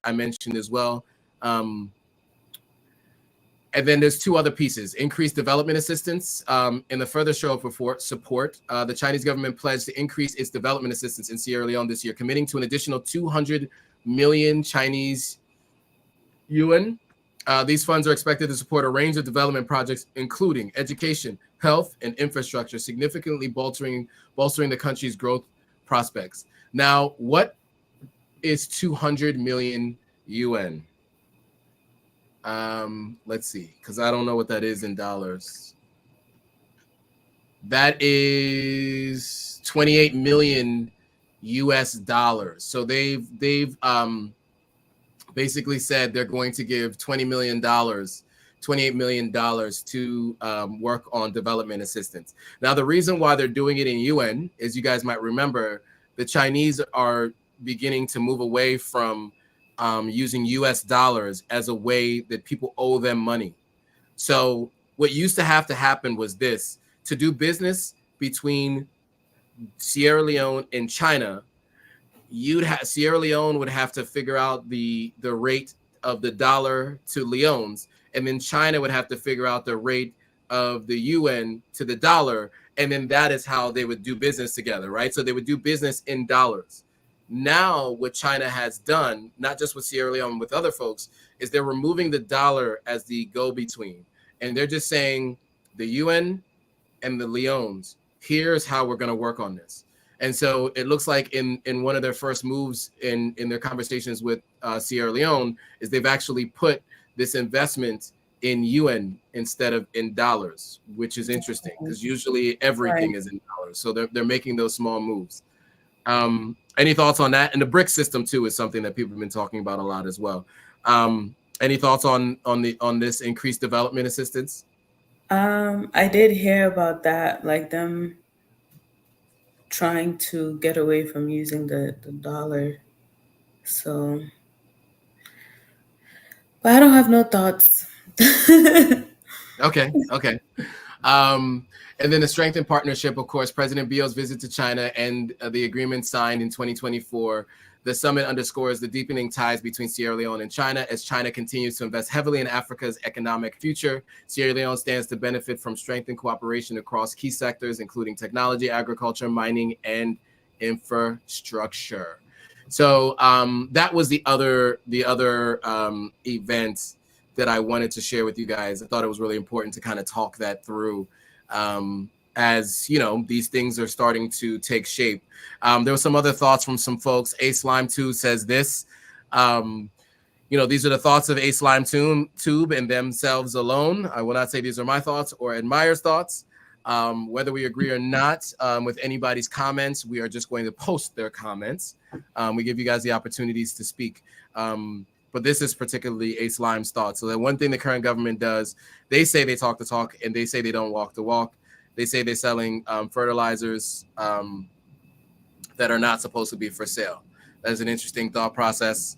I mentioned as well. And then there's two other pieces: increased development assistance. In the further show of support, the Chinese government pledged to increase its development assistance in Sierra Leone this year, committing to an additional 200 million Chinese yuan. These funds are expected to support a range of development projects, including education, health, and infrastructure, significantly bolstering the country's growth prospects. Now, what is 200 million yuan? Let's see, because I don't know what that is in dollars. That is 28 million US dollars. So they've basically said they're going to give $28 million to work on development assistance. Now, the reason why they're doing it in UN is, you guys might remember, the Chinese are beginning to move away from using US dollars as a way that people owe them money. So what used to have to happen was this: to do business between Sierra Leone and China, Sierra Leone would have to figure out the rate of the dollar to Leones, and then China would have to figure out the rate of the yuan to the dollar, and then that is how they would do business together, right? So they would do business in dollars. Now, what China has done, not just with Sierra Leone, with other folks, is they're removing the dollar as the go-between. And they're just saying, the UN and the Leones, here's how we're going to work on this. And so it looks like in one of their first moves in their conversations with Sierra Leone is they've actually put this investment in UN instead of in dollars, which is interesting because usually everything is in dollars. So they're making those small moves. Any thoughts on that? And the BRICS system too is something that people have been talking about a lot as well. Any thoughts on this increased development assistance?
I did hear about that, like them trying to get away from using the dollar. So, but I don't have no thoughts.
Okay. And then the strengthened partnership, of course, President Biyo's visit to China and the agreement signed in 2024. The summit underscores the deepening ties between Sierra Leone and China as China continues to invest heavily in Africa's economic future. Sierra Leone stands to benefit from strengthened cooperation across key sectors, including technology, agriculture, mining, and infrastructure. So that was the other event that I wanted to share with you guys. I thought it was really important to kind of talk that through. As you know, these things are starting to take shape. There were some other thoughts from some folks. Ace Lime 2 says this. These are the thoughts of Ace Lime Tube and themselves alone. I will not say these are my thoughts or Admire's thoughts. Whether we agree or not with anybody's comments, we are just going to post their comments. We give you guys the opportunities to speak. But this is particularly Ace Lime's thoughts. So the one thing the current government does, they say they talk the talk and they say they don't walk the walk. They say they're selling fertilizers that are not supposed to be for sale. That's an interesting thought process.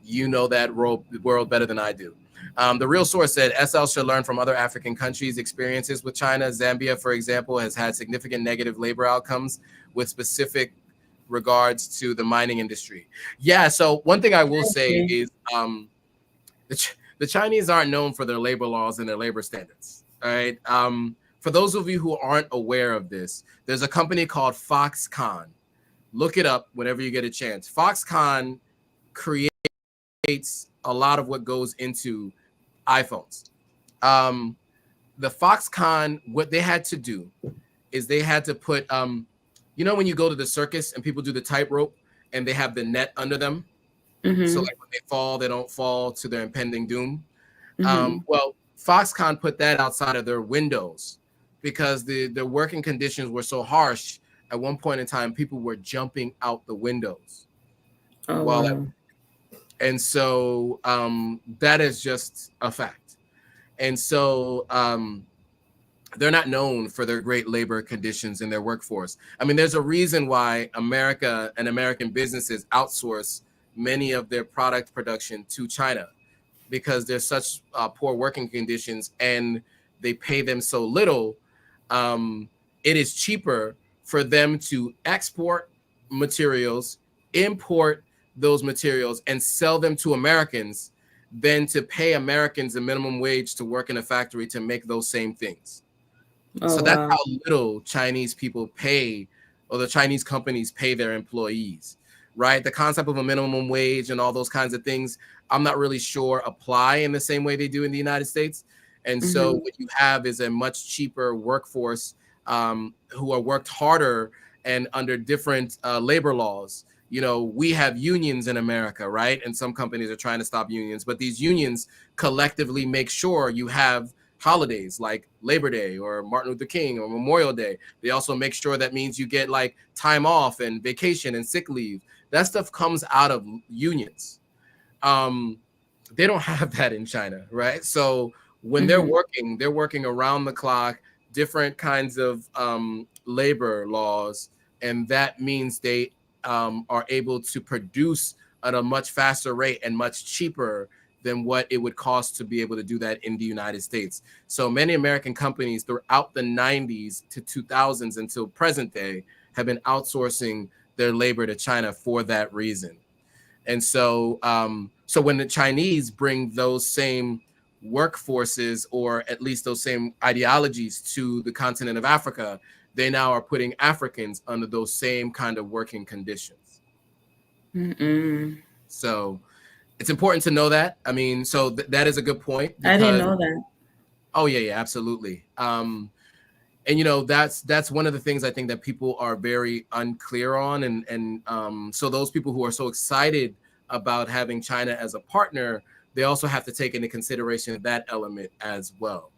You know that world better than I do. The real source said SL should learn from other African countries' experiences with China. Zambia, for example, has had significant negative labor outcomes with specific regards to the mining industry. Yeah, so one thing I will say is the Chinese aren't known for their labor laws and their labor standards. All right. For those of you who aren't aware of this, there's a company called Foxconn. Look it up whenever you get a chance. Foxconn creates a lot of what goes into iPhones. The Foxconn, what they had to do is they had to put, you know, when you go to the circus and people do the tightrope and they have the net under them.
Mm-hmm.
So like when they fall, they don't fall to their impending doom.
Mm-hmm.
Well, Foxconn put that outside of their windows because the working conditions were so harsh. At one point in time, people were jumping out the windows.
Oh,
Wow. And so that is just a fact. And so they're not known for their great labor conditions in their workforce. I mean, there's a reason why America and American businesses outsource many of their product production to China, because there's such poor working conditions and they pay them so little. It is cheaper for them to export materials, import those materials, and sell them to Americans than to pay Americans a minimum wage to work in a factory to make those same things. So that's how little Chinese people pay, or the Chinese companies pay their employees, right? The concept of a minimum wage and all those kinds of things, I'm not really sure apply in the same way they do in the United States. And so what you have is a much cheaper workforce who are worked harder and under different labor laws. You know, we have unions in America, right? And some companies are trying to stop unions, but these unions collectively make sure you have holidays like Labor Day or Martin Luther King or Memorial Day. They also make sure that means you get like time off and vacation and sick leave. That stuff comes out of unions. They don't have that in China, right? So when they're working around the clock, different kinds of labor laws, and that means they are able to produce at a much faster rate and much cheaper than what it would cost to be able to do that in the United States. So many American companies throughout the 90s to 2000s until present day have been outsourcing their labor to China for that reason. And so, so when the Chinese bring those same workforces, or at least those same ideologies, to the continent of Africa, they now are putting Africans under those same kind of working conditions. So it's important to know that. I mean, so that is a good point.
I didn't know that.
Oh yeah, absolutely. And you know, that's one of the things I think that people are very unclear on, and so those people who are so excited about having China as a partner, they also have to take into consideration that element as well.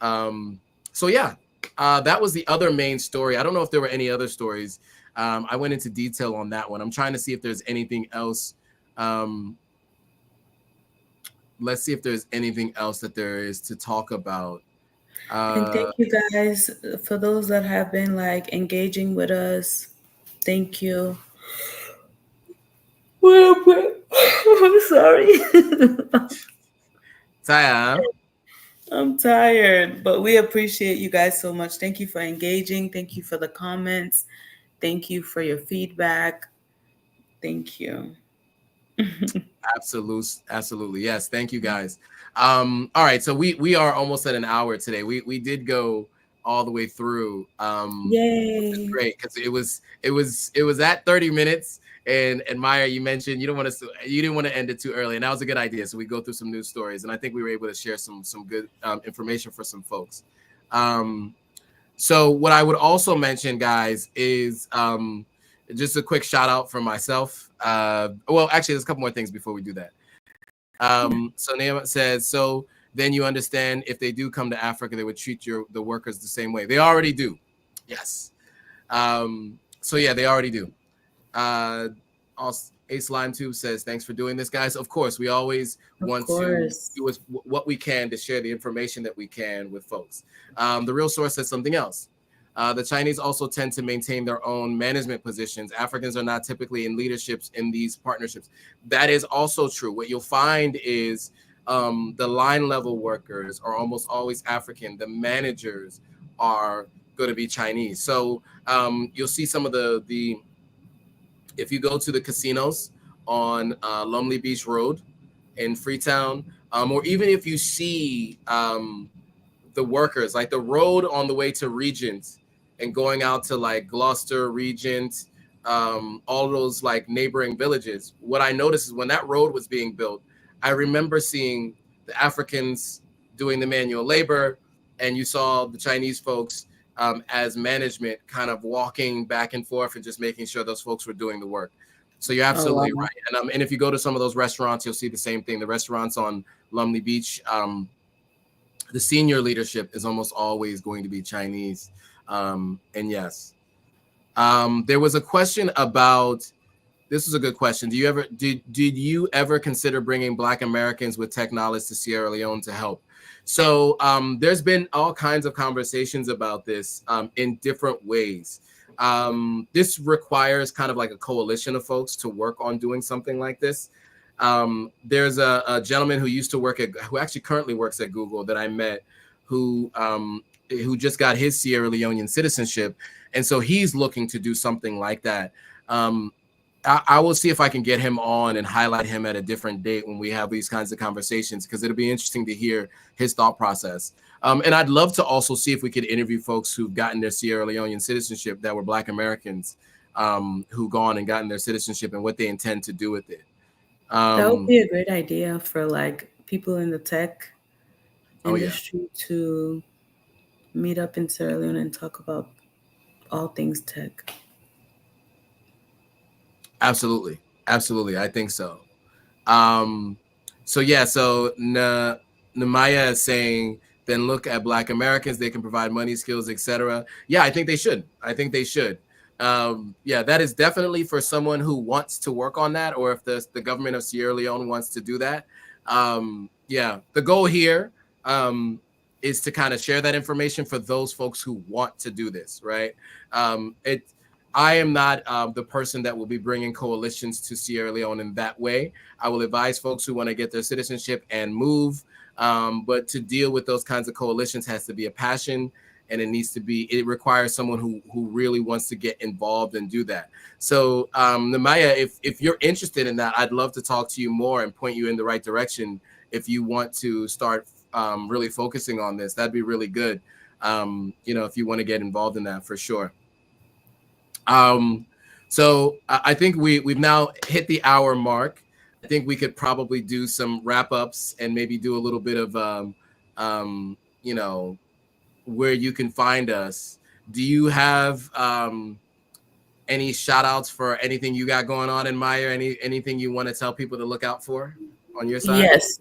So yeah, that was the other main story. I don't know if there were any other stories. I went into detail on that one. I'm trying to see if there's anything else. Let's see if there's anything else that there is to talk about.
And thank you guys for those that have been like engaging with us. Thank you. I'm sorry.
Saya.
I'm tired, but we appreciate you guys so much. Thank you for engaging. Thank you for the comments. Thank you for your feedback. Thank you.
Absolutely. Yes. Thank you guys. All right. So we are almost at an hour today. We did go all the way through.
Yay.
Which is great, because it was at 30 minutes. And Maya, you mentioned you didn't want to end it too early, and that was a good idea. So we go through some news stories, and I think we were able to share some good information for some folks. So what I would also mention, guys, is just a quick shout out for myself. Well, actually, there's a couple more things before we do that. So Naima says, so then you understand if they do come to Africa, they would treat the workers the same way. They already do. Yes. So yeah, they already do. Ace Lime Tube says, thanks for doing this, guys. Of course, we always want to do what we can to share the information that we can with folks. The Real Source says something else. The Chinese also tend to maintain their own management positions. Africans are not typically in leaderships in these partnerships. That is also true. What you'll find is the line level workers are almost always African. The managers are going to be Chinese. So you'll see some of the if you go to the casinos on Lumley Beach Road in Freetown, or even if you see the workers, like the road on the way to Regent and going out to like Gloucester, Regent, all those like neighboring villages. What I noticed is when that road was being built, I remember seeing the Africans doing the manual labor, and you saw the Chinese folks as management kind of walking back and forth and just making sure those folks were doing the work. So you're
Oh,
absolutely
wow.
right. And if you go to some of those restaurants, you'll see the same thing. The restaurants on Lumley Beach, the senior leadership is almost always going to be Chinese. And yes, there was a question about, this was a good question. Did you ever consider bringing Black Americans with tech knowledge to Sierra Leone to help? So there's been all kinds of conversations about this in different ways. This requires kind of like a coalition of folks to work on doing something like this. There's a gentleman who actually currently works at Google that I met, who just got his Sierra Leonean citizenship, and so he's looking to do something like that. I will see if I can get him on and highlight him at a different date when we have these kinds of conversations, because it'll be interesting to hear his thought process. And I'd love to also see if we could interview folks who've gotten their Sierra Leonean citizenship that were Black Americans, who gone and gotten their citizenship and what they intend to do with it.
That would be a great idea for like people in the tech
Oh yeah,
industry to meet up in Sierra Leone and talk about all things tech.
absolutely, absolutely. I think so. So yeah, so Namaya is saying, then look at Black Americans, they can provide money, skills, etc. Yeah, I think they should. I think they should. Yeah, that is definitely for someone who wants to work on that, or if the government of Sierra Leone wants to do that. Yeah, the goal here is to kind of share that information for those folks who want to do this, right? I am not the person that will be bringing coalitions to Sierra Leone in that way. I will advise folks who want to get their citizenship and move, but to deal with those kinds of coalitions has to be a passion, and it requires someone who really wants to get involved and do that. So Namaya, if you're interested in that, I'd love to talk to you more and point you in the right direction. If you want to start really focusing on this, that'd be really good. If you want to get involved in that, for sure. So I think we've now hit the hour mark. I think we could probably do some wrap ups and maybe do a little bit of where you can find us. Do you have any shout outs for anything you got going on in Maya? Anything you want to tell people to look out for on your side?
Yes.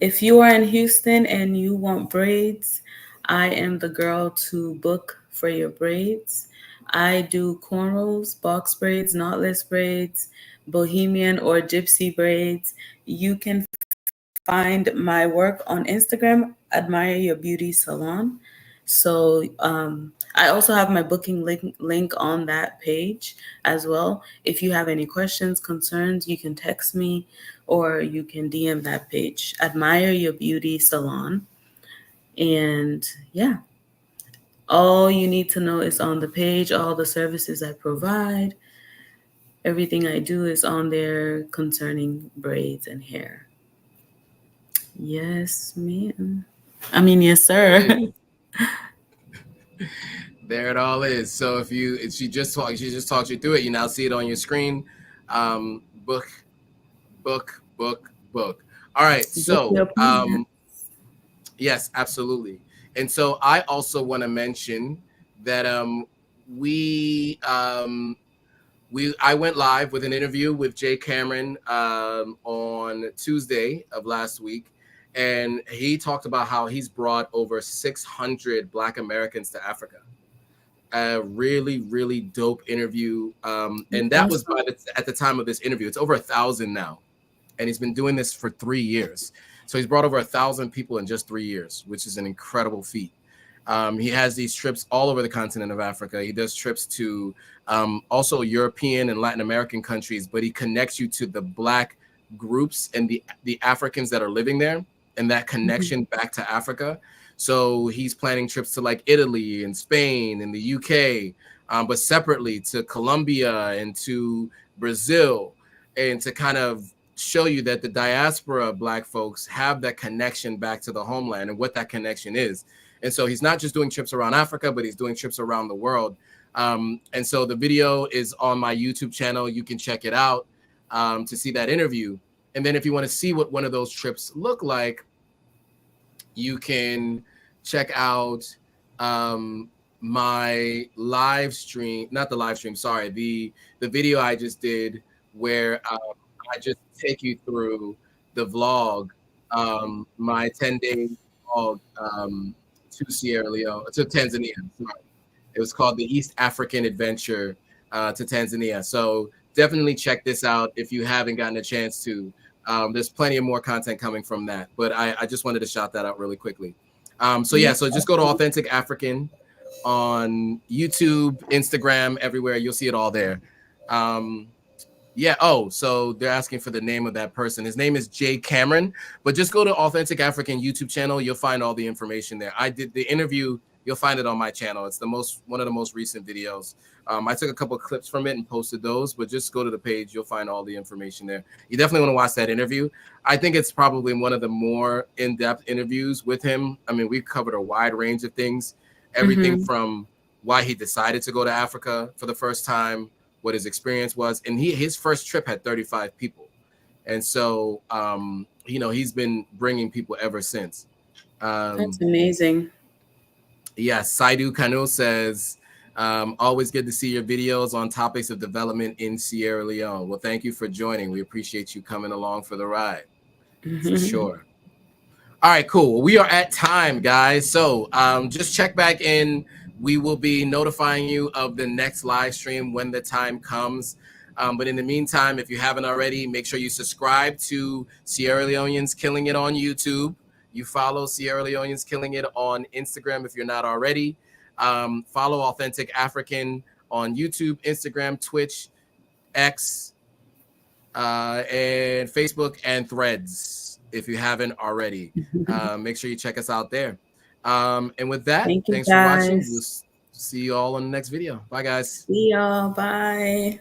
If you are in Houston and you want braids, I am the girl to book for your braids. I do cornrows, box braids, knotless braids, bohemian or gypsy braids. You can find my work on Instagram, Admire Your Beauty Salon. So I also have my booking link on that page as well. If you have any questions, concerns, you can text me or you can DM that page, Admire Your Beauty Salon. And yeah, all you need to know is on the page, all the services I provide. Everything I do is on there concerning braids and hair. Yes, ma'am. I mean, yes, sir.
There it all is. So if she just talked you through it, you now see it on your screen. Book. All right.
Book your
So
appointment.
yes, absolutely. And so I also want to mention that I went live with an interview with Jay Cameron on Tuesday of last week, and he talked about how he's brought over 600 Black Americans to Africa. A really, really dope interview, and that was at the time of this interview. It's over 1,000 now, and he's been doing this for 3 years. So he's brought over 1,000 people in just 3 years, which is an incredible feat. He has these trips all over the continent of Africa. He does trips to also European and Latin American countries, but he connects you to the Black groups and the Africans that are living there and that connection back to Africa. So he's planning trips to like Italy and Spain and the UK, but separately to Colombia and to Brazil, and to kind of show you that the diaspora Black folks have that connection back to the homeland and what that connection is. And so he's not just doing trips around Africa, but he's doing trips around the world. And so the video is on my YouTube channel. You can check it out to see that interview. And then if you want to see what one of those trips look like, you can check out my live stream, not the live stream, sorry, the video I just did where I just take you through the vlog, my 10-day vlog to Sierra Leone, to Tanzania. Sorry. It was called the East African Adventure to Tanzania. So definitely check this out if you haven't gotten a chance to. There's plenty of more content coming from that, but I just wanted to shout that out really quickly. So yeah, so just go to Authentic African on YouTube, Instagram, everywhere. You'll see it all there. Yeah. Oh, so they're asking for the name of that person. His name is Jay Cameron, but just go to Authentic African YouTube channel. You'll find all the information there. I did the interview. You'll find it on my channel. It's one of the most recent videos. I took a couple of clips from it and posted those, but just go to the page. You'll find all the information there. You definitely want to watch that interview. I think it's probably one of the more in-depth interviews with him. I mean, we've covered a wide range of things, everything from why he decided to go to Africa for the first time, what his experience was. And his first trip had 35 people. And so, he's been bringing people ever since.
That's amazing.
Yeah, Saidu Kanu says, always good to see your videos on topics of development in Sierra Leone. Well, thank you for joining. We appreciate you coming along for the ride, for sure. All right, cool. Well, we are at time, guys. So just check back in. We will be notifying you of the next live stream when the time comes. But in the meantime, if you haven't already, make sure you subscribe to Sierra Leoneans Killing It on YouTube. You follow Sierra Leoneans Killing It on Instagram if you're not already. Follow Authentic African on YouTube, Instagram, Twitch, X, and Facebook and Threads if you haven't already. Make sure you check us out there. And with that, thanks for watching. We'll see you all on the next video. Bye, guys.
See y'all. Bye.